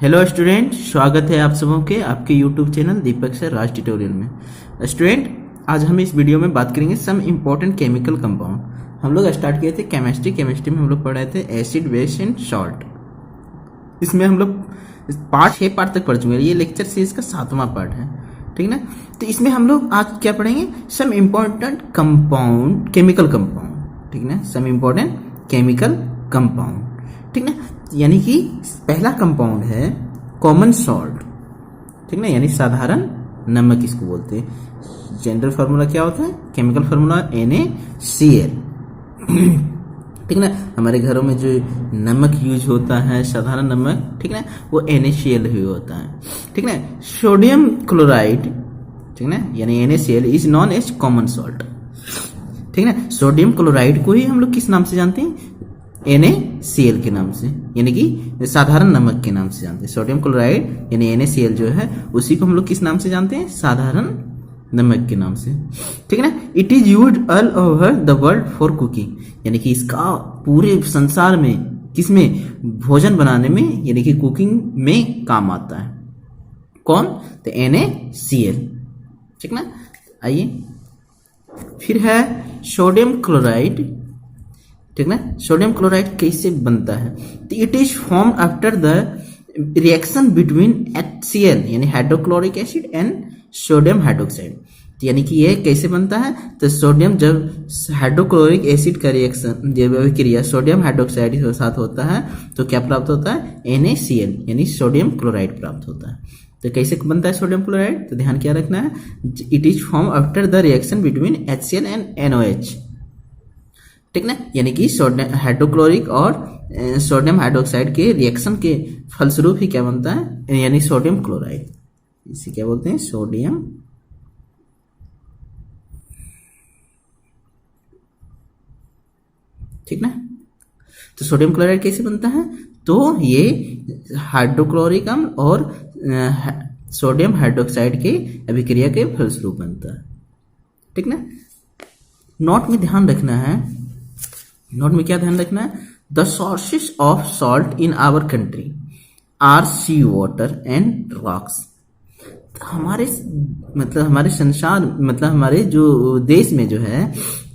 Hello student, स्वागत है आप सबों के आपके यूट्यूब चैनल दीपक सर राज ट्यूटोरियल में। स्टूडेंट, आज हम इस वीडियो में बात करेंगे सम इम्पोर्टेंट केमिकल कंपाउंड। हम लोग स्टार्ट किए थे केमिस्ट्री में हम लोग पढ़े थे एसिड, बेस एंड सॉल्ट। इसमें हम लोग 6 पार्ट तक पढ़ चुके हैं। ये लेक्चर सीरीज का 7वां पार्ट है, ठीक ना। तो इसमें हम लोग आज क्या पढ़ेंगे, some important compound, chemical compound, ठीक ना। सम इम्पोर्टेंट केमिकल कंपाउंड, ठीक ना। यानी कि पहला कंपाउंड है कॉमन सॉल्ट, ठीक ना, यानी साधारण नमक इसको बोलते हैं। जनरल फार्मूला क्या होता है, केमिकल फार्मूला NaCl, ठीक ना। हमारे घरों में जो नमक यूज होता है, साधारण नमक, ठीक ना, वो NaCl ही होता है, ठीक ना। सोडियम क्लोराइड, ठीक ना, यानी NaCl is known as common salt, ठीक ना। सोडियम क्लोराइड को ही हम लोग किस नाम से जानते हैं, NaCl के नाम से, यानी कि साधारण नमक के नाम से जानते हैं। सोडियम क्लोराइड यानी NaCl जो है उसी को हम लोग किस नाम से जानते हैं, साधारण नमक के नाम से, ठीक है ना। It is used all over the world for cooking, यानी कि इसका पूरे संसार में किसमें, भोजन बनाने में, यानी कि कुकिंग में काम आता है। कौन, तो NaCl, ठीक ना। आइए फिर है सोडियम क्लोराइड, ठीक ना। सोडियम क्लोराइड कैसे बनता है, तो it is form after the reaction between HCl यानी hydrochloric acid and sodium hydroxide. यानी कि ये कैसे बनता है, तो सोडियम जब हाइड्रोक्लोरिक एसिड का रिएक्शन, जब अभिक्रिया सोडियम हाइड्रोक्साइड के साथ होता है तो क्या प्राप्त होता है, NaCl यानी सोडियम क्लोराइड प्राप्त होता है। तो कैसे बनता है सोडियम क्लोराइड, तो ध्यान क्या रखना है, it is form after the reaction between HCl and NaOH, ठीक ना। यानी कि सोडियम हाइड्रोक्लोरिक और सोडियम हाइड्रोक्साइड के रिएक्शन के फलस्वरूप ही क्या बनता है, यानी सोडियम क्लोराइड। इसे क्या बोलते हैं, सोडियम, ठीक ना। तो सोडियम क्लोराइड कैसे बनता है, तो ये हाइड्रोक्लोरिक अम्ल और सोडियम हाइड्रोक्साइड के अभिक्रिया के फलस्वरूप बनता है, ठीक ना। नोट में ध्यान रखना है, नोट में क्या ध्यान रखना है, the sources of salt in our country are sea water and rocks. हमारे मतलब हमारे संसार, मतलब हमारे जो देश में जो है,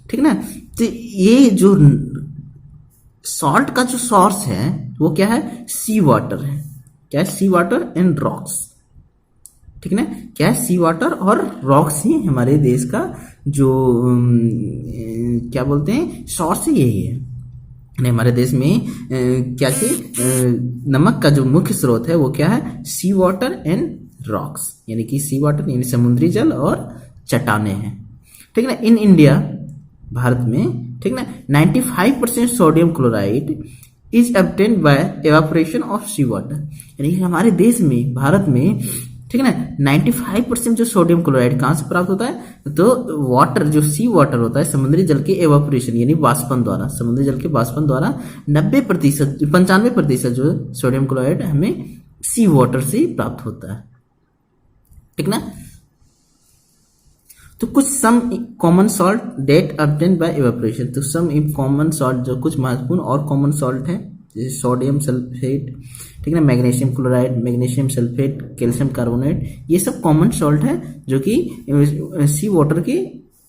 ठीक ना, तो ये जो सॉल्ट का जो सोर्स है वो क्या है, सी वाटर है। क्या है, सी वाटर एंड रॉक्स, ठीक ना। क्या है, सी वाटर और रॉक्स ही हमारे देश का जो क्या बोलते हैं, सोर्स यही है। हमारे देश में क्या नमक का जो मुख्य स्रोत है वो क्या है, सी वाटर एंड रॉक्स, यानी कि सी वाटर यानी समुद्री जल और चट्टाने हैं, ठीक ना। इन इंडिया, भारत में, ठीक ना, 95% sodium chloride is obtained by evaporation of sea water, यानी कि हमारे देश में, भारत में, ठीक है ना, 95% जो सोडियम क्लोराइड कहां से प्राप्त होता है, तो वाटर जो सी वाटर होता है, समुद्री जल के एवापोरेशन यानी वाष्पन द्वारा, समुद्री जल के वाष्पन द्वारा 90%, 95% जो सोडियम क्लोराइड हमें सी वाटर से प्राप्त होता है, ठीक ना। तो कुछ some common salt that obtained by evaporation, तो सम कॉमन सॉल्ट जो कुछ महत्वपूर्ण और कॉमन सॉल्ट है, जैसे सोडियम सल्फेट, ठीक है ना, magnesium chloride, magnesium sulphate, calcium carbonate, ये सब कॉमन सॉल्ट है जो कि सी वाटर के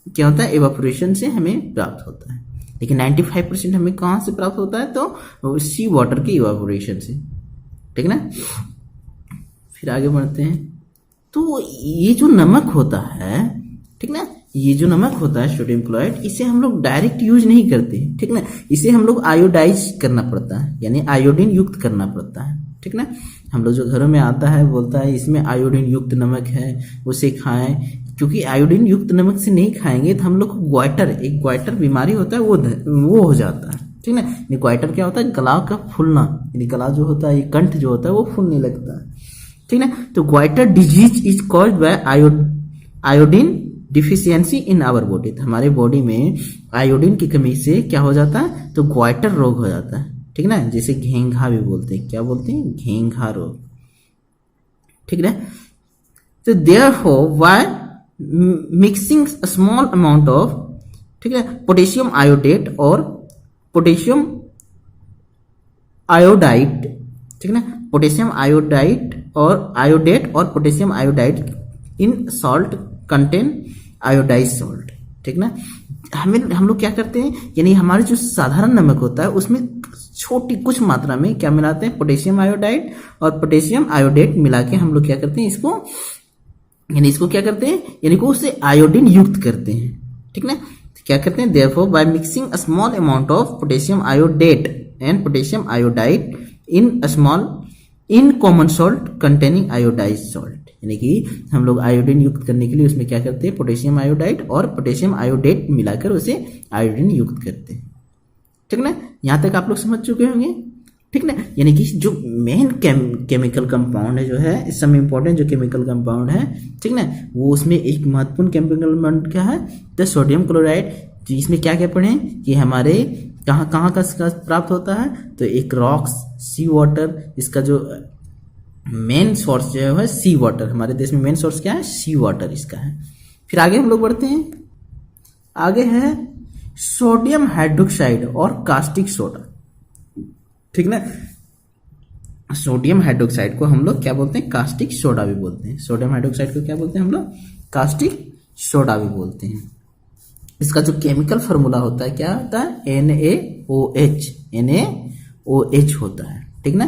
क्या होता है, एवापोरेशन से हमें प्राप्त होता है। लेकिन 95% हमें कहाँ से प्राप्त होता है, तो सी वाटर के एवापोरेशन से, ठीक ना। फिर आगे बढ़ते हैं। तो ये जो नमक होता है, ठीक ना, ये जो नमक होता है सोडियम क्लोराइड, इसे हम लोग डायरेक्ट यूज नहीं करते, ठीक ना। इसे हम लोग आयोडाइज करना पड़ता है, यानी आयोडीन युक्त करना पड़ता है, ठीक ना। हम लोग जो घरों में आता है बोलता है इसमें आयोडीन युक्त नमक है, उसे खाएं, क्योंकि आयोडीन युक्त नमक से नहीं खाएंगे तो हम लोग को ग्वाइटर, एक ग्वाइटर बीमारी होता है, वो हो जाता है, ठीक ना। यानी ग्वाइटर क्या होता है, गला का फूलना, यानी गला जो होता है, ये कंठ जो होता है वो फूलने लगता है, ठीक ना। तो goitre disease is caused by iodine deficiency in our body, हमारे बॉडी में आयोडीन की कमी से क्या हो जाता है, तो ग्वाइटर रोग हो जाता है, ठीक ना, जिसे घेंघा भी बोलते हैं। क्या बोलते हैं, घेंघा रोग, ठीक है। तो therefore why mixing a small amount of, ठीक है, पोटेशियम आयोडेट और पोटेशियम आयोडाइड ठीक है ना। पोटेशियम आयोडाइड और आयोडेट और पोटेशियम आयोडाइड इन सॉल्ट कंटेन आयोडाइज सॉल्ट, ठीक ना। हम लोग क्या करते हैं, यानी हमारे जो साधारण नमक होता है उसमें छोटी कुछ मात्रा में क्या मिलाते हैं, पोटेशियम आयोडाइड और पोटेशियम आयोडेट मिला के हम लोग क्या करते हैं, इसको क्या करते हैं, यानी को उससे आयोडीन युक्त करते हैं, ठीक ना। क्या करते हैं, therefore by mixing a small amount of potassium iodate and potassium iodide in common salt containing iodise salt, यानी कि हम लोग आयोडीन युक्त करने के लिए उसमें क्या करते हैं, पोटेशियम आयोडाइड और पोटेशियम आयोडेट मिलाकर उसे आयोडीन युक्त करते हैं, ठीक ना। यहां तक आप लोग समझ चुके होंगे, ठीक ना। यानी कि जो मेन केमिकल कंपाउंड है जो है, सब इम्पोर्टेंट जो केमिकल कंपाउंड है, ठीक ना, वो उसमें एक महत्वपूर्ण केमिकल कंपाउंड क्या है, द सोडियम क्लोराइड। तो इसमें क्या क्या पढ़े कि हमारे कहाँ कहाँ का प्राप्त होता है, तो एक रॉक्स, सी वाटर, इसका जो मेन सोर्स जो है सी वाटर, हमारे देश में मेन सोर्स क्या है, सी वाटर इसका है। फिर आगे हम लोग बढ़ते हैं, आगे है सोडियम हाइड्रोक्साइड और कास्टिक सोडा, ठीक ना। सोडियम हाइड्रोक्साइड को हम लोग क्या बोलते हैं, कास्टिक सोडा भी बोलते हैं। सोडियम हाइड्रोक्साइड को क्या बोलते हैं हम लोग, कास्टिक सोडा भी बोलते हैं। इसका जो केमिकल फॉर्मूला होता है क्या होता है, NaOH होता है, ठीक ना।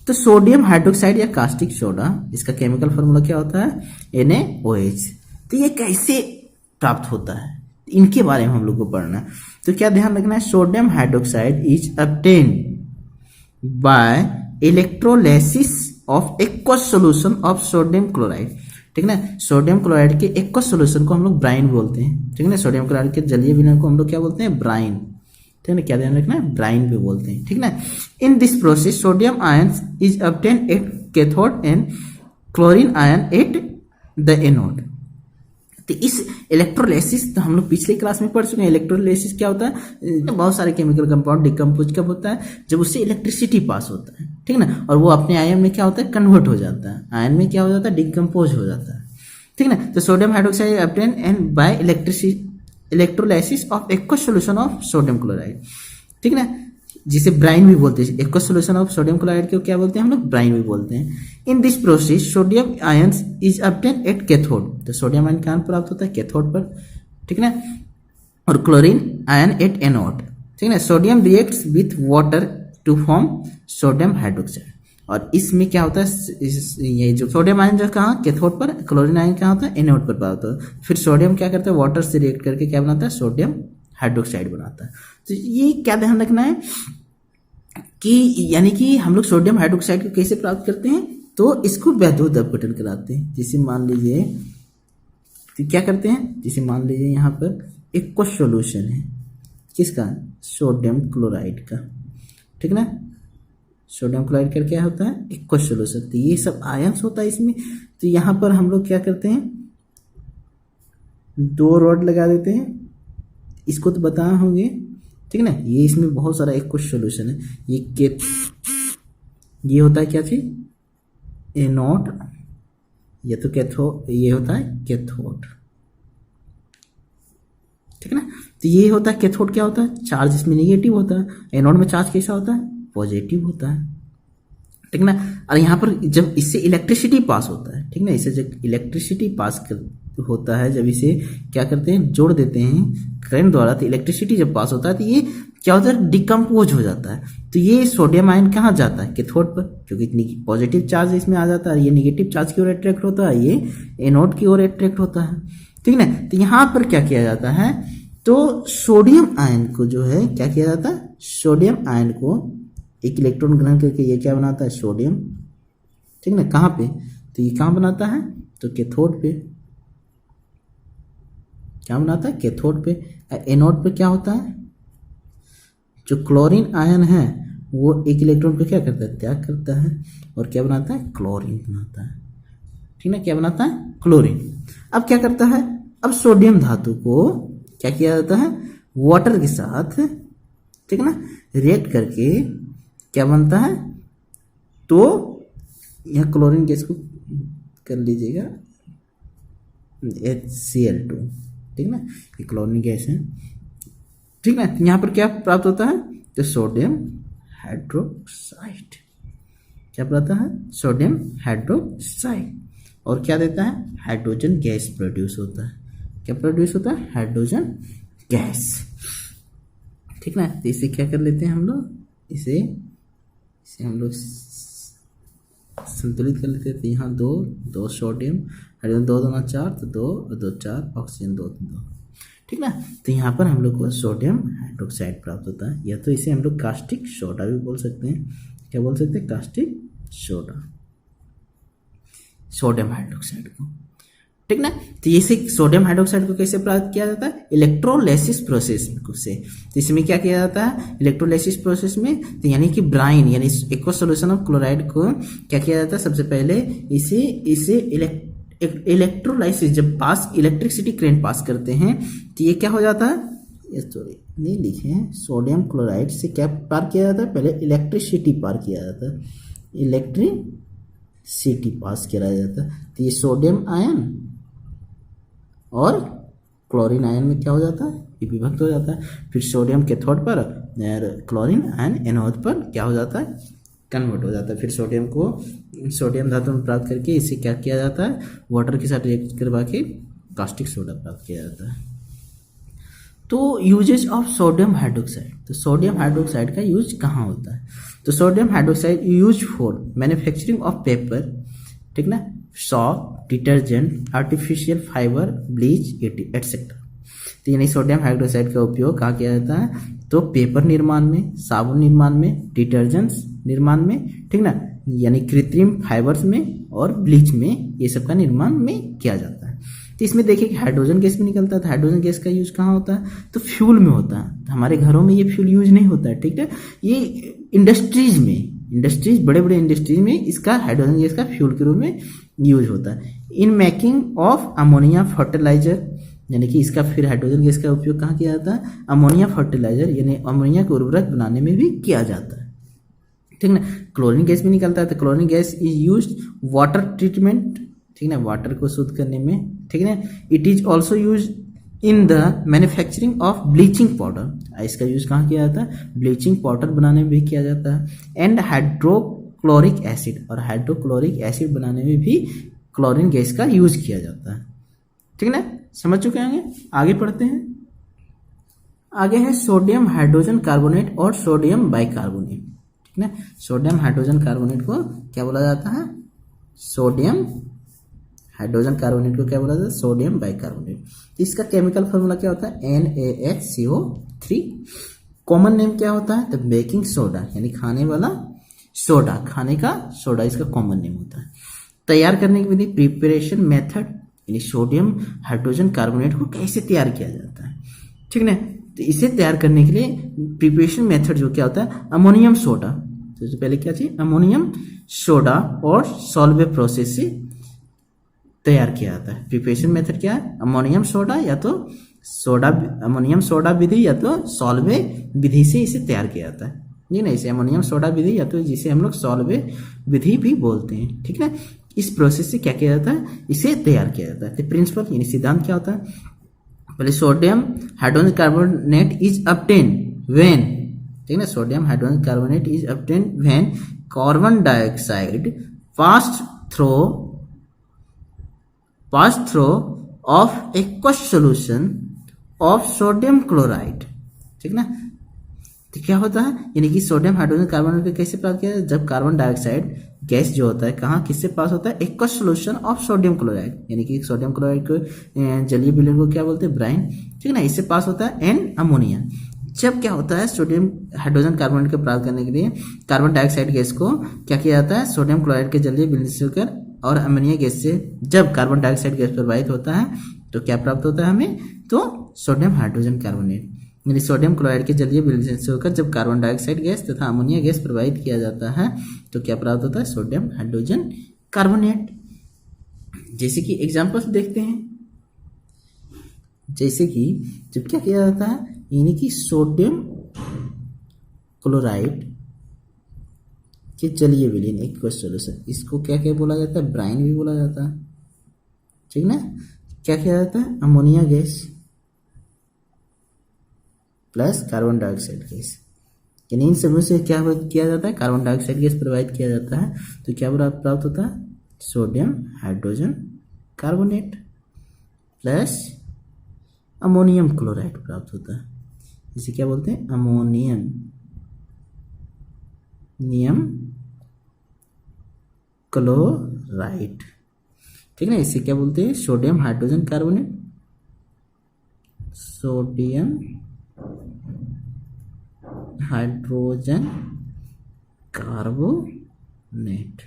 तो सोडियम हाइड्रोक्साइड या कास्टिक सोडा, इसका केमिकल फॉर्मूला क्या होता है, NaOH। तो ये कैसे प्राप्त होता है, इनके बारे में हम लोग को पढ़ना है। तो क्या ध्यान रखना है, sodium hydroxide is obtained bye electrolysis of aqueous solution of sodium chloride, ठीक ना। सोडियम क्लोराइड के एक्वस सॉल्यूशन को हम लोग ब्राइन बोलते हैं, ठीक ना। सोडियम क्लोराइड के जलीय विलयन को हम लोग क्या बोलते हैं, ब्राइन, ठीक है। क्या ध्यान रखना है, ब्राइन भी बोलते हैं, ठीक ना। In this process sodium ions is obtain at cathode and chlorine ion at the anode. तो इस इलेक्ट्रोलाइसिस तो हम लोग पिछले क्लास में पढ़ चुके हैं। इलेक्ट्रोलाइसिस क्या होता है, बहुत सारे केमिकल कंपाउंड डिकम्पोज कब होता है, जब उससे इलेक्ट्रिसिटी पास होता है, ठीक ना, और वो अपने आयन में क्या होता है, कन्वर्ट हो जाता है, आयन में क्या हो जाता है, डिकम्पोज हो जाता है, ठीक ना। तो sodium hydroxide obtained by electrolysis of aqueous solution of sodium chloride, ठीक ना, जिसे ब्राइन भी बोलते हैं। Aqueous solution of sodium chloride को क्या बोलते हैं हम लोग, ब्राइन भी बोलते हैं। In this process sodium ions is obtain at cathode, तो सोडियम आयन कहाँ प्राप्त होता है, कैथोड पर, ठीक ना, और क्लोरीन आयन एट एनोड, ठीक ना। Sodium reacts with water to form sodium hydroxide, और इसमें क्या होता है, ये जो सोडियम आयन जो कहाँ, कैथोड पर, क्लोरीन आयन कहाँ होता है, एनोड पर प्राप्त होता है। फिर सोडियम क्या करता है, वाटर से रिएक्ट करके क्या बनाता है, सोडियम हाइड्रोक्साइड बनाता है। तो ये क्या ध्यान रखना है कि यानी कि हम लोग सोडियम हाइड्रोक्साइड को कैसे प्राप्त करते हैं, तो इसको वैद्युत अपघटन कराते हैं। जैसे मान लीजिए, तो क्या करते हैं, जैसे मान लीजिए यहाँ पर एक्वस सॉल्यूशन है, किसका, सोडियम क्लोराइड का, ठीक ना। सोडियम क्लोराइड का क्या होता है, एक्वस सॉल्यूशन, तो ये सब आयंस होता है इसमें। तो यहाँ पर हम लोग क्या करते हैं, दो रॉड लगा देते हैं, इसको तो बताए होंगे, ठीक ना। ये इसमें बहुत सारा एक्वस सॉल्यूशन है, ये होता है क्या चीज, एनोड, ये तो कैथोड, ये होता है कैथोड, ठीक ना। तो ये होता है कैथोड, क्या होता है, चार्ज इसमें नेगेटिव होता है, एनोड में चार्ज कैसा होता है, पॉजिटिव होता है, ठीक ना। और यहाँ पर जब इससे इलेक्ट्रिसिटी पास होता है, ठीक ना, इससे जब इलेक्ट्रिसिटी पास होता है, जब इसे क्या करते हैं, जोड़ देते हैं करंट द्वारा, तो इलेक्ट्रिसिटी जब पास होता है तो ये क्या होता है, डिकम्पोज हो जाता है। तो ये सोडियम आयन कहाँ जाता है, कैथोड पर, क्योंकि पॉजिटिव चार्ज इसमें आ जाता है, ये नेगेटिव चार्ज की ओर अट्रैक्ट होता है, ये एनोड की ओर अट्रैक्ट होता है, ठीक ना। तो यहाँ पर क्या किया जाता है, तो सोडियम आयन को जो है क्या किया जाता है, सोडियम आयन को एक इलेक्ट्रॉन ग्रहण करके ये क्या बनाता है, सोडियम, ठीक ना। कहाँ पे, तो ये कहाँ बनाता है, तो कैथोड पे, क्या बनाता है, कैथोड पे। एनोड पे क्या होता है, जो क्लोरीन आयन है वो एक इलेक्ट्रॉन को क्या करता है, त्याग करता है, और क्या बनाता है, क्लोरीन बनाता है, ठीक ना, क्या बनाता है, क्लोरीन। अब क्या करता है, अब सोडियम धातु को क्या किया जाता है, वाटर के साथ, ठीक ना, रिएक्ट करके क्या बनता है, तो यह क्लोरीन गैस को कर लीजिएगा HCl2, ठीक ना, ये क्लोरीन गैस है, ठीक ना। यहाँ पर क्या प्राप्त होता है, तो सोडियम हाइड्रोक्साइड, क्या बनाता है? Sodium hydroxide. और क्या देता है? हाइड्रोजन गैस प्रोड्यूस होता है। क्या प्रोड्यूस होता है? Hydrogen gas. ठीक ना? तो इसे क्या कर लेते हैं हम लोग, इसे हम लोग संतुलित कर लेते हैं। तो यहाँ दो सोडियम हाइड्रोजन, 2 2 4, तो 2 और 2 4, ऑक्सीजन 2 2। ठीक ना? तो यहाँ पर हम लोग को सोडियम हाइड्रोक्साइड प्राप्त होता है, या तो इसे हम लोग कास्टिक सोडा भी बोल सकते हैं। क्या बोल सकते हैं? कास्टिक सोडा, सोडियम हाइड्रोक्साइड को। ठीक ना? तो इसे सोडियम हाइड्रोक्साइड को कैसे प्राप्त किया जाता है? इलेक्ट्रोलाइसिस प्रोसेस से। तो इसमें क्या किया जाता है? इलेक्ट्रोलाइसिस प्रोसेस में, तो यानी कि ब्राइन यानी एक्वस सॉल्यूशन ऑफ क्लोराइड को क्या किया जाता है? सबसे पहले इसे इलेक्ट्रोलाइसिस, जब पास इलेक्ट्रिसिटी करंट पास करते हैं तो ये क्या हो जाता है? सॉरी नहीं लिखे हैं, सोडियम क्लोराइड से क्या पार किया जाता है? पहले इलेक्ट्रिसिटी पार किया जाता है, इलेक्ट्रिसिटी पास किया जाता है। तो ये सोडियम आयन और क्लोरीन आयन में क्या हो जाता है? ये विभक्त हो जाता है। फिर सोडियम कैथोड पर और क्लोरीन आयन एनोड पर क्या हो जाता है? कन्वर्ट हो जाता है। फिर सोडियम को सोडियम धातु में प्राप्त करके इसे क्या किया जाता है? वाटर के साथ रिएक्ट करवा के कास्टिक सोडा प्राप्त किया जाता है। तो यूजेज ऑफ सोडियम हाइड्रोक्साइड, तो सोडियम हाइड्रोक्साइड का यूज कहाँ होता है? तो sodium hydroxide use for manufacturing of paper, ठीक ना, shop, detergent, artificial fibre, bleach etcetera. तो यानी सोडियम हाइड्रोक्साइड का उपयोग कहाँ किया जाता है? तो पेपर निर्माण में, साबुन निर्माण में, डिटर्जेंट्स निर्माण में, ठीक ना, यानी कृत्रिम फाइबर्स में और ब्लीच में, ये सब का निर्माण में किया जाता है। तो इसमें देखिए कि हाइड्रोजन गैस भी निकलता है। तो हाइड्रोजन गैस का यूज कहाँ होता है? तो फ्यूल में होता है। तो हमारे घरों में ये फ्यूल यूज नहीं होता है, ठीक है। ये इंडस्ट्रीज में, बड़े बड़े इंडस्ट्रीज में इसका हाइड्रोजन गैस का फ्यूल के रूप में यूज होता है। In making of ammonia fertiliser, यानी कि इसका फिर हाइड्रोजन गैस का उपयोग कहाँ किया जाता है? अमोनिया फर्टिलाइजर यानी अमोनिया को उर्वरक बनाने में भी किया जाता है, ठीक ना। क्लोरीन गैस भी निकलता है। तो chlorine gas is used water treatment, ठीक ना, वाटर को शुद्ध करने में, ठीक है। It is also use in the manufacturing of bleaching powder, इसका यूज कहाँ किया जाता है? ब्लीचिंग पाउडर बनाने में भी किया जाता है। एंड हाइड्रोक्लोरिक एसिड, और हाइड्रोक्लोरिक एसिड बनाने में भी क्लोरीन गैस का यूज किया जाता है, ठीक ना। समझ चुके होंगे। आगे पढ़ते हैं। आगे है सोडियम हाइड्रोजन कार्बोनेट और सोडियम बाइकार्बोनेट, ठीक ना। सोडियम हाइड्रोजन कार्बोनेट को क्या बोला जाता है? सोडियम हाइड्रोजन कार्बोनेट को क्या बोला जाता है? Sodium bicarbonate. तो इसका केमिकल फॉर्मूला क्या होता है? NaHCO3। कॉमन नेम क्या होता है? तो बेकिंग सोडा, यानी खाने वाला सोडा, खाने का सोडा इसका कॉमन नेम होता है। तैयार करने की विधि, प्रिपरेशन मेथड, यानी सोडियम हाइड्रोजन कार्बोनेट को कैसे तैयार किया जाता है, ठीक ना। तो इसे तैयार करने के लिए प्रिपरेशन मेथड जो क्या होता है? अमोनियम सोडा, तो पहले क्या चाहिए? अमोनियम सोडा और सॉल्वे प्रोसेस से तैयार किया जाता है। प्रिपरेशन मेथड क्या है? अमोनियम सोडा या तो सोडा, अमोनियम सोडा विधि या तो सॉल्वे विधि से इसे तैयार किया जाता है, नहीं ना। इसे अमोनियम सोडा विधि या तो जिसे हम लोग सॉल्वे विधि भी बोलते हैं, ठीक है। इस प्रोसेस से क्या किया जाता है? इसे तैयार किया जाता है। तो प्रिंसिपल यानी सिद्धांत क्या होता है? पहले sodium hydrogen carbonate is obtain when, ठीक है, sodium hydrogen carbonate is obtain when carbon dioxide pass through of aqueous solution of sodium chloride, ठीक ना। तो क्या होता है? यानी कि सोडियम हाइड्रोजन कार्बोनेट को कैसे प्राप्त किया? जब कार्बन डाइऑक्साइड गैस जो होता है कहाँ किससे पास होता है? Aqueous solution of sodium chloride, यानी कि सोडियम क्लोराइड को जलीय विलयन को क्या बोलते हैं? ब्राइन, ठीक ना। इससे पास होता है एंड अमोनिया। जब क्या होता है? सोडियम हाइड्रोजन कार्बोनेट को प्राप्त करने के लिए कार्बन डाइऑक्साइड गैस को क्या किया जाता है? सोडियम क्लोराइड के जलीय विलयन से होकर और अमोनिया गैस से जब कार्बन डाइऑक्साइड गैस प्रवाहित होता है तो क्या प्राप्त होता है हमें? तो सोडियम हाइड्रोजन कार्बोनेट, यानी सोडियम क्लोराइड के जलीय विलयन से होकर जब कार्बन डाइऑक्साइड गैस तथा अमोनिया गैस प्रवाहित किया जाता है तो क्या प्राप्त होता है? Sodium hydrogen carbonate. जैसे कि एग्जांपल्स देखते हैं, जैसे कि जब क्या किया जाता है, यानी कि सोडियम क्लोराइड के जलीय विलयन एक्वस सॉल्यूशन, इसको क्या क्या बोला जाता है? ब्राइन भी बोला जाता है, ठीक ना। क्या किया जाता है? Ammonia gas plus carbon dioxide gas यानी इन सभी से क्या किया जाता है, कार्बन डाइऑक्साइड गैस प्रोवाइड किया जाता है। तो क्या प्राप्त होता है, sodium hydrogen carbonate plus ammonium chloride प्राप्त होता है। इसे क्या बोलते हैं, अमोनियम क्लोराइड, ठीक है ना। इसे क्या बोलते हैं, sodium hydrogen carbonate, sodium hydrogen carbonate,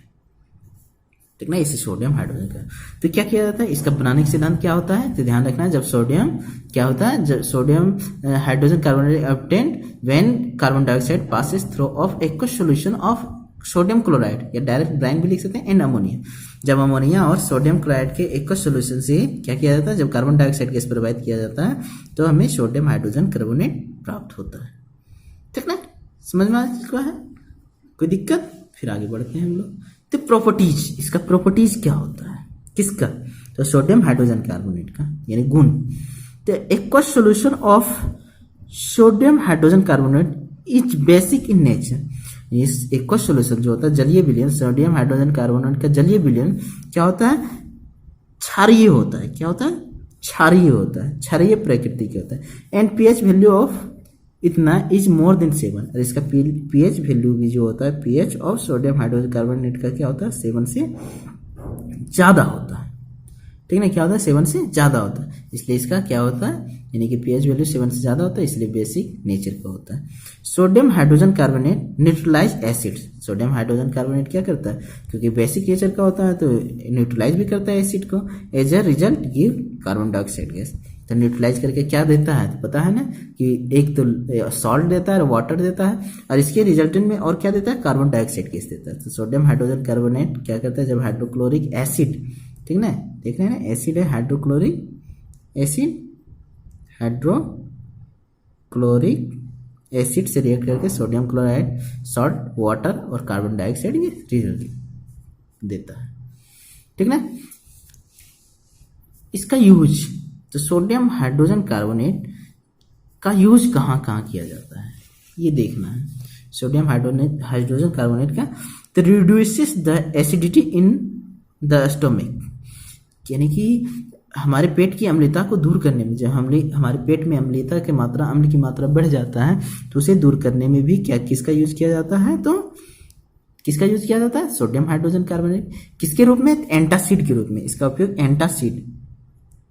ठीक ना। इसे सोडियम हाइड्रोजन का। तो क्या किया जाता है, इसका बनाने का सिद्धांत क्या होता है, तो ध्यान रखना, जब सोडियम क्या होता है, जब sodium hydrogen carbonate obtained when carbon dioxide passes through of aqueous solution of sodium chloride, या डायरेक्ट ब्राइन भी लिख सकते हैं, एंड अमोनिया। जब अमोनिया और सोडियम क्लोराइड के एक्वस सॉल्यूशन से क्या किया जाता है, जब कार्बन डाइऑक्साइड गैस प्रोवाइड किया जाता है तो हमें सोडियम हाइड्रोजन कार्बोनेट प्राप्त होता है, ठीक ना। समझ में आ चुका है, कोई दिक्कत? फिर आगे बढ़ते हैं हम लोग। तो प्रॉपर्टीज, इसका प्रॉपर्टीज क्या होता है, किसका, तो सोडियम हाइड्रोजन कार्बोनेट का, यानी गुण। तो aqueous solution of sodium hydrogen carbonate is basic in nature. इस एक्वस सॉल्यूशन जो होता है, जलीय विलयन, सोडियम हाइड्रोजन कार्बोनेट का जलीय विलयन क्या होता है, क्षारीय होता है। क्या होता है, क्षारीय होता है, क्षारीय प्रकृति का होता है। एंड पीएच वैल्यू ऑफ इतना इज मोर देन 7, और इसका पीएच वैल्यू भी जो होता है, pH of sodium hydrogen carbonate का क्या होता है, 7 से ज्यादा होता है, ठीक है ना। क्या होता है, 7 से ज्यादा होता है, इसलिए इसका क्या होता है, यानी कि पीएच वैल्यू 7 से ज्यादा होता है, इसलिए बेसिक नेचर का होता है। Sodium hydrogen carbonate neutralise acid, sodium hydrogen carbonate क्या करता है, क्योंकि बेसिक नेचर का होता है तो न्यूट्रलाइज भी करता है एसिड को, as a result give carbon dioxide gas. तो न्यूट्रलाइज करके क्या देता है, तो पता है ना कि एक तो सॉल्ट देता है और वाटर देता है, और इसके रिजल्टेंट में और क्या देता है, कार्बन डाइऑक्साइड गैस देता है। तो सोडियम हाइड्रोजन कार्बोनेट क्या करता है, जब हाइड्रोक्लोरिक एसिड, ठीक ना, देख रहे हैं ना, एसिड है, हाइड्रोक्लोरिक एसिड, हाइड्रोक्लोरिक एसिड से रिएक्ट करके सोडियम क्लोराइड, सॉल्ट, वाटर और कार्बन डाइऑक्साइड ये रिजल्ट देता है, ठीक ना। इसका यूज, तो सोडियम हाइड्रोजन कार्बोनेट का यूज कहाँ कहाँ किया जाता है, ये देखना है। सोडियम हाइड्रोजन कार्बोनेट का, तो reduces the acidity in the stomach, यानी कि हमारे पेट की अम्लता को दूर करने में, जब हमारे पेट में अम्लता की मात्रा, अम्ल की मात्रा बढ़ जाता है तो उसे दूर करने में भी क्या, किसका यूज किया जाता है, तो किसका यूज किया जाता है, सोडियम हाइड्रोजन कार्बोनेट। किसके रूप में, एंटासिड के रूप में। इसका उपयोग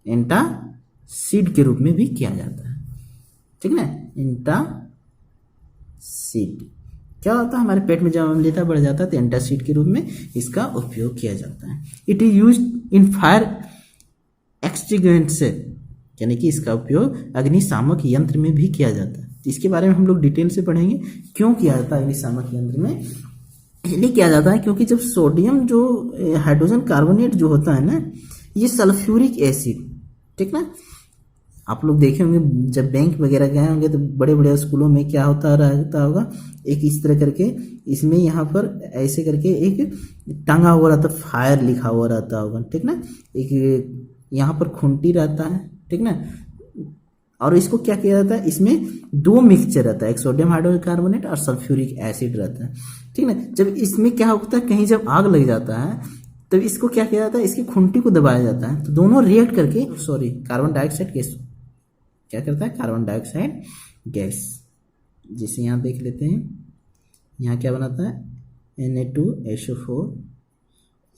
एंटासिड के रूप में भी किया जाता है, ठीक ना। एंटासिड क्या होता है, हमारे पेट में जब अम्लता बढ़ जाता है तो एंटासिड के रूप में इसका उपयोग किया जाता है। It is used in fire extinguisher, यानी कि इसका उपयोग अग्निशामक यंत्र में भी किया जाता है। इसके बारे में हम लोग डिटेल से पढ़ेंगे, क्यों किया जाता है अग्निशामक यंत्र में। इसलिए किया जाता है क्योंकि जब सोडियम जो हाइड्रोजन कार्बोनेट जो होता है ना, ये सल्फ्यूरिक एसिड, ठीक ना, आप लोग देखे होंगे जब बैंक वगैरह गए होंगे तो बड़े बड़े स्कूलों में क्या रहता होगा, एक इस तरह करके इसमें यहाँ पर ऐसे करके एक टांगा हुआ रहता, फायर लिखा हुआ रहता होगा, ठीक ना। एक यहाँ पर खूंटी रहता है, ठीक ना, और इसको क्या किया जाता है, इसमें 2 मिक्सचर रहता है, एक सोडियम हाइड्रोजन कार्बोनेट और सल्फ्यूरिक एसिड रहता है, ठीक ना। जब इसमें क्या होता है, कहीं जब आग लग जाता है तो इसको क्या किया जाता है, इसकी खूंटी को दबाया जाता है, तो दोनों रिएक्ट करके कार्बन डाइऑक्साइड गैस क्या करता है, कार्बन डाइऑक्साइड गैस, जिसे यहाँ देख लेते हैं, यहाँ क्या बनाता है, Na2SO4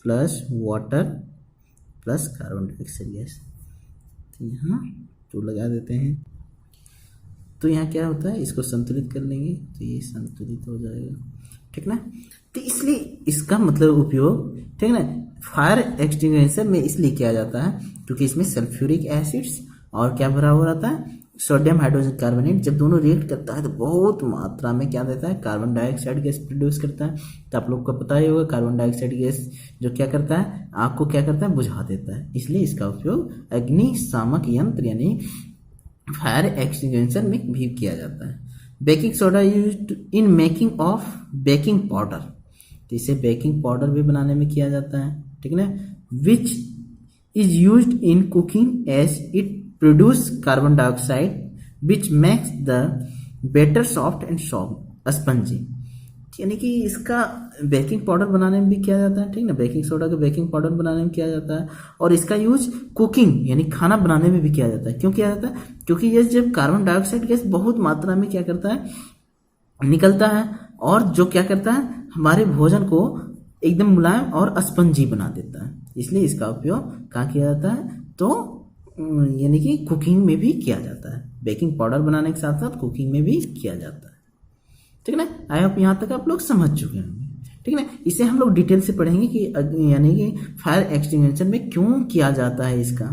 plus water plus carbon dioxide gas. तो यहाँ 2 लगा देते हैं, तो यहाँ क्या होता है, इसको संतुलित कर लेंगे तो ये संतुलित हो जाएगा, ठीक ना। तो इसलिए इसका मतलब उपयोग, ठीक ना, फायर एक्सटिंग्विशर में इसलिए किया जाता है क्योंकि इसमें सल्फ्यूरिक एसिड्स और क्या भरा हुआ रहता है, सोडियम हाइड्रोजन कार्बोनेट। जब दोनों रिएक्ट करता है तो बहुत मात्रा में क्या देता है, कार्बन डाइऑक्साइड गैस प्रोड्यूस करता है। तो आप लोग को पता ही होगा, कार्बन डाइऑक्साइड गैस जो क्या करता है, आग को क्या करता है, बुझा देता है। इसलिए इसका उपयोग अग्निशामक यंत्र यानी फायर एक्सटिंग्विशर में भी किया जाता है। Baking soda used in making of baking powder, तो इसे बेकिंग पाउडर भी बनाने में किया जाता है, ठीक ना। Which is used in cooking as it produce carbon dioxide which makes the batter soft and soft, spongy, यानी कि इसका बेकिंग पाउडर बनाने में भी किया जाता है, ठीक ना, बेकिंग सोडा का बेकिंग पाउडर बनाने में किया जाता है। और इसका यूज कुकिंग यानी खाना बनाने में भी किया जाता है। क्यों किया जाता है? क्योंकि ये जब कार्बन डाइऑक्साइड गैस बहुत मात्रा में क्या करता है, निकलता है, और जो क्या करता है, हमारे भोजन को एकदम मुलायम और स्पंजी बना देता है। इसलिए इसका उपयोग कहाँ किया जाता है, तो यानी कि कुकिंग में भी किया जाता है। बेकिंग पाउडर बनाने के साथ साथ कुकिंग में भी किया जाता है, ठीक ना। आई होप यहाँ तक आप लोग समझ चुके होंगे, ठीक ना। इसे हम लोग डिटेल से पढ़ेंगे कि यानी कि फायर एक्सटिंग्विशर में क्यों किया जाता है इसका,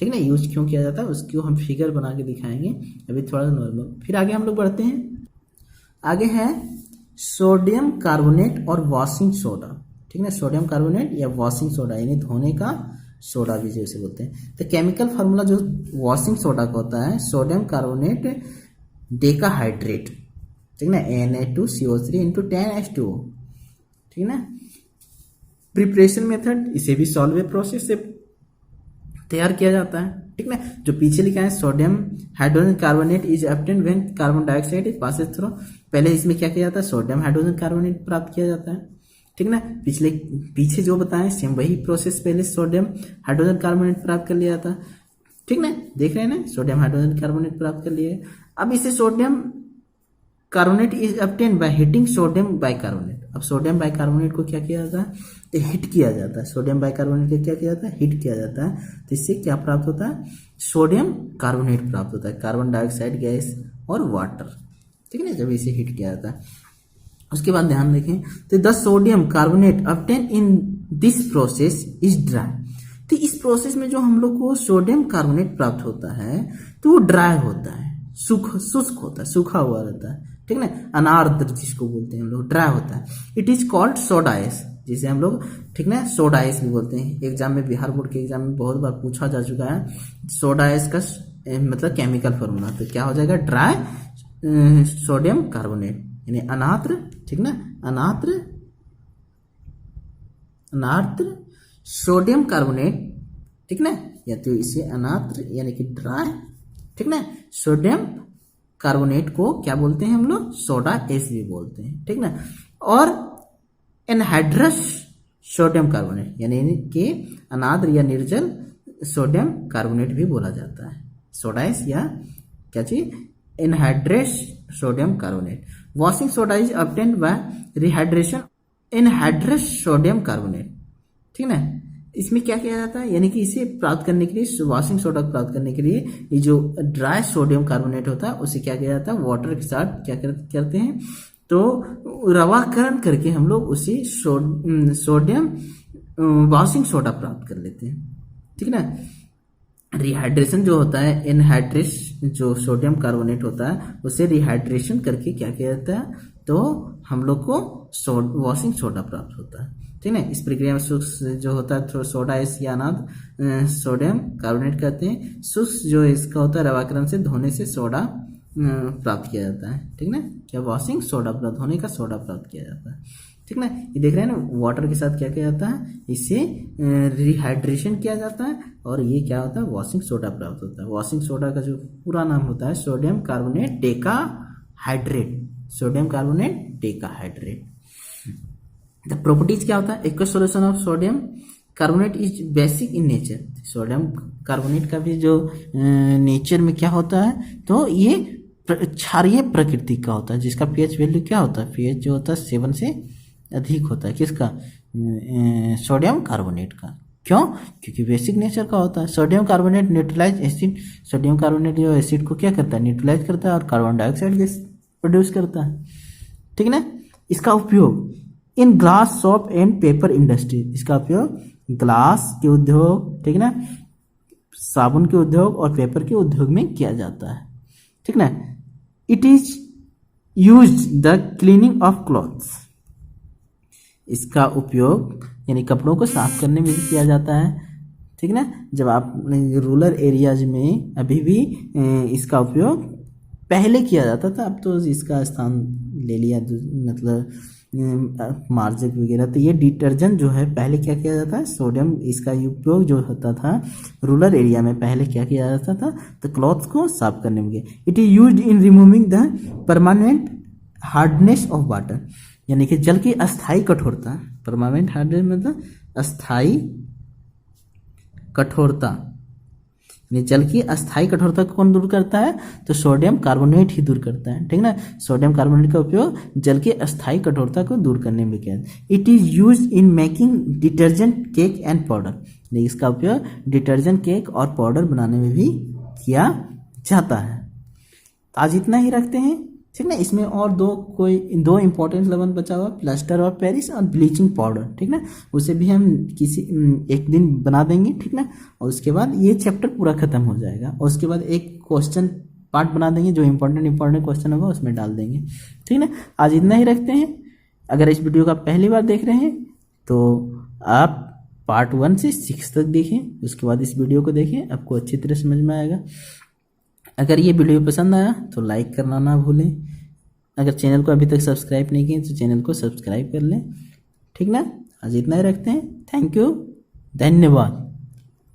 ठीक ना, यूज क्यों किया जाता है, उसको हम फिगर बना के दिखाएंगे। अभी थोड़ा नॉर्मल, फिर आगे हम लोग बढ़ते हैं। आगे है सोडियम कार्बोनेट और वॉशिंग सोडा, ठीक ना। सोडियम कार्बोनेट या वॉशिंग सोडा यानी धोने का सोडा भी जैसे बोलते हैं। तो केमिकल फार्मूला जो वॉशिंग सोडा का होता है, सोडियम कार्बोनेट डेकाहाइड्रेट, ठीक ना, Na2CO3 इंटू 10H2O, ठीक ना। प्रिपरेशन मेथड, इसे भी सॉल्वे प्रोसेस से तैयार किया जाता है, ठीक ना। जो पीछे लिखा है sodium hydrogen carbonate is obtained when carbon dioxide is passes through, पहले इसमें क्या किया जाता है, सोडियम हाइड्रोजन कार्बोनेट प्राप्त किया जाता है, ठीक ना। पीछे जो बताएं सेम वही प्रोसेस, पहले सोडियम हाइड्रोजन कार्बोनेट प्राप्त कर लिया जाता है, ठीक ना। देख रहे हैं ना, सोडियम हाइड्रोजन कार्बोनेट प्राप्त कर लिए। अब इसे sodium carbonate is obtained by heating sodium bicarbonate. अब सोडियम बाइकार्बोनेट को क्या किया जाता है, तो हिट किया जाता है। सोडियम बाइकार्बोनेट को क्या किया जाता है, हिट किया जाता है। तो इससे क्या प्राप्त होता है, सोडियम कार्बोनेट प्राप्त होता है, कार्बन डाइऑक्साइड गैस और वाटर, ठीक है ना, जब इसे हिट किया जाता है। उसके बाद ध्यान रखें, तो the sodium carbonate obtain in this process is dry. तो इस प्रोसेस में जो हम लोग को सोडियम कार्बोनेट प्राप्त होता है, तो वो ड्राई होता है, शुष्क होता है, सूखा हुआ रहता है, ठीक ना, अनार्द्र जिसको बोलते हैं हम लोग, ड्राई होता है। It is called soda ice, जिसे हम लोग, ठीक ना, सोडा आइस भी बोलते हैं। एग्जाम में, बिहार बोर्ड के एग्जाम में बहुत बार पूछा जा चुका है सोडा आइस का मतलब केमिकल फॉर्मूला। तो क्या हो जाएगा, ड्राई सोडियम कार्बोनेट यानी अनार्द्र, ठीक ना, अनार्द्र सोडियम कार्बोनेट, ठीक ना, या तो इसे अनार्द्र यानी कि ड्राई, ठीक ना, सोडियम कार्बोनेट को क्या बोलते हैं हम लोग, सोडा एस भी बोलते हैं, ठीक ना। और एनहाइड्रस सोडियम कार्बोनेट यानी कि अनार्द्र या निर्जल सोडियम कार्बोनेट भी बोला जाता है, सोडा एस या क्या चीज, anhydrous sodium carbonate. Washing soda is obtained bye rehydration anhydrous sodium carbonate, ठीक ना। इसमें क्या किया जाता है, यानी कि इसे प्राप्त करने के लिए, वॉशिंग सोडा प्राप्त करने के लिए, ये जो ड्राई सोडियम कार्बोनेट होता है उसे क्या किया जाता है, वाटर के साथ क्या करते हैं, तो रवाकरण करके हम लोग उसे सोडियम वॉशिंग सोडा प्राप्त कर लेते हैं, ठीक ना। रिहाइड्रेशन जो होता है, एनहाइड्रेस जो सोडियम कार्बोनेट होता है उसे रिहाइड्रेशन करके क्या किया जाता है, तो हम लोग को वॉशिंग सोडा प्राप्त होता है, ठीक है। इस प्रक्रिया में शुष्क जो होता है सोडा एस या अनार्द्र सोडियम कार्बोनेट कहते हैं। शुष्क जो इसका होता है रवाकरण से धोने से सोडा प्राप्त किया जाता है, ठीक ना, क्या वॉशिंग सोडा प्राप्त, धोने का सोडा प्राप्त किया जाता है, ठीक ना। ये देख रहे हैं ना, वाटर के साथ क्या किया जाता है, इसे रिहाइड्रेशन किया जाता है और ये क्या होता है, वॉशिंग सोडा प्राप्त होता है। वॉशिंग सोडा का जो पूरा नाम होता है sodium carbonate decahydrate, sodium carbonate decahydrate. The properties क्या होता है, aqueous solution of sodium carbonate is basic in nature. Sodium carbonate का भी जो नेचर में क्या होता है, तो ये क्षारीय प्रकृति का होता है, जिसका पीएच वैल्यू क्या होता है, पीएच जो होता है 7 से अधिक होता है, किसका, सोडियम कार्बोनेट का। क्यों, क्योंकि बेसिक नेचर का होता है। Sodium carbonate neutralise acid, sodium carbonate जो एसिड को क्या करता है, न्यूट्रलाइज करता है और कार्बन डाइऑक्साइड गैस प्रोड्यूस करता है, ठीक ना। इसका उपयोग in glass, soap and paper industry, इसका उपयोग ग्लास के उद्योग, ठीक ना, साबुन के उद्योग और पेपर के उद्योग में किया जाता है, ठीक ना। It is used the cleaning of clothes, इसका उपयोग यानी कपड़ों को साफ करने में भी किया जाता है, ठीक ना। जब आप रूरल एरियाज में अभी भी इसका उपयोग पहले किया जाता था, अब तो इसका स्थान ले लिया, मतलब मार्जक वगैरह। तो ये डिटर्जेंट जो है, पहले क्या किया जाता है, सोडियम, इसका उपयोग जो होता था रूरल एरिया में पहले क्या किया जाता था, तो क्लॉथ्स को साफ करने में। It is used in removing the permanent hardness of water, यानी कि जल की अस्थाई कठोरता। परमानेंट हार्डनेस मतलब अस्थाई कठोरता, यानी जल की अस्थाई कठोरता को कौन दूर करता है? तो सोडियम कार्बोनेट ही दूर करता है, ठीक ना। सोडियम कार्बोनेट का उपयोग जल की अस्थाई कठोरता को दूर करने में किया। It is use in making detergent, cake and powder, इसका उपयोग डिटर्जेंट, केक और पाउडर बनाने में भी किया जाता है। तो आज इतना ही रखते हैं, ठीक ना। इसमें और दो इंपॉर्टेंट लेवल बचा हुआ, प्लास्टर ऑफ पेरिस और ब्लीचिंग पाउडर, ठीक ना। उसे भी हम किसी एक दिन बना देंगे, ठीक ना। और उसके बाद ये चैप्टर पूरा खत्म हो जाएगा, और उसके बाद एक क्वेश्चन पार्ट बना देंगे, जो इंपॉर्टेंट क्वेश्चन होगा उसमें डाल देंगे, ठीक ना। आज इतना ही रखते हैं। अगर इस वीडियो को आप पहली बार देख रहे हैं तो आप पार्ट 1 से 6 तक देखें, उसके बाद इस वीडियो को देखें, आपको अच्छी तरह समझ में आएगा। अगर ये वीडियो पसंद आया तो लाइक करना ना भूलें। अगर चैनल को अभी तक सब्सक्राइब नहीं किए तो चैनल को सब्सक्राइब कर लें, ठीक ना। आज इतना ही रखते हैं। थैंक यू, धन्यवाद।